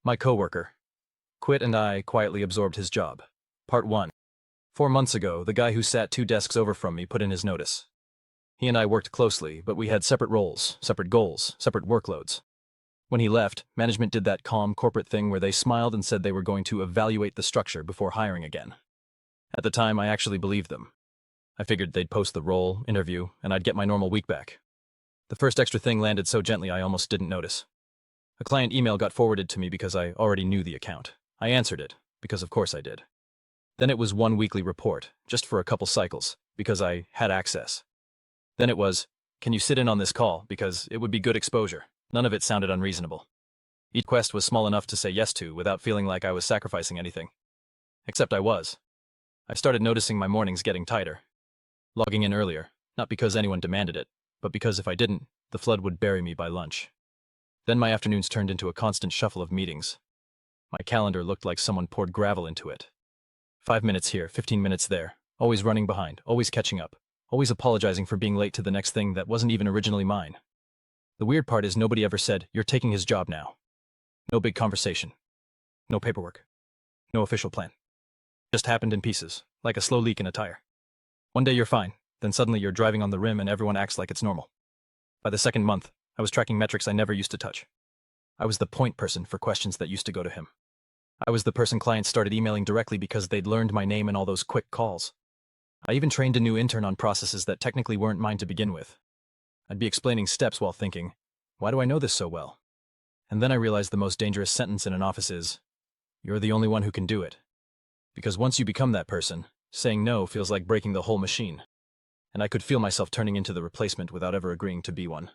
My coworker quit and I quietly absorbed his job. Part 1. 4 months ago, the guy who sat 2 desks over from me put in his notice. He and I worked closely, but we had separate roles, separate goals, separate workloads. When he left, management did that calm corporate thing where they smiled and said they were going to evaluate the structure before hiring again. At the time, I actually believed them. I figured they'd post the role, interview, and I'd get my normal week back. The first extra thing landed so gently I almost didn't notice. A client email got forwarded to me because I already knew the account. I answered it, because of course I did. Then it was one weekly report, just for a couple cycles, because I had access. Then it was, can you sit in on this call, because it would be good exposure. None of it sounded unreasonable. Each request was small enough to say yes to without feeling like I was sacrificing anything. Except I was. I started noticing my mornings getting tighter. Logging in earlier, not because anyone demanded it, but because if I didn't, the flood would bury me by lunch. Then my afternoons turned into a constant shuffle of meetings. My calendar looked like someone poured gravel into it. 5 minutes here, 15 minutes there, always running behind, always catching up, always apologizing for being late to the next thing that wasn't even originally mine. The weird part is nobody ever said, "You're taking his job now." No big conversation. No paperwork. No official plan. Just happened in pieces, like a slow leak in a tire. One day you're fine, then suddenly you're driving on the rim and everyone acts like it's normal. By the second month, I was tracking metrics I never used to touch. I was the point person for questions that used to go to him. I was the person clients started emailing directly because they'd learned my name in all those quick calls. I even trained a new intern on processes that technically weren't mine to begin with. I'd be explaining steps while thinking, why do I know this so well? And then I realized the most dangerous sentence in an office is, you're the only one who can do it. Because once you become that person, saying no feels like breaking the whole machine. And I could feel myself turning into the replacement without ever agreeing to be one.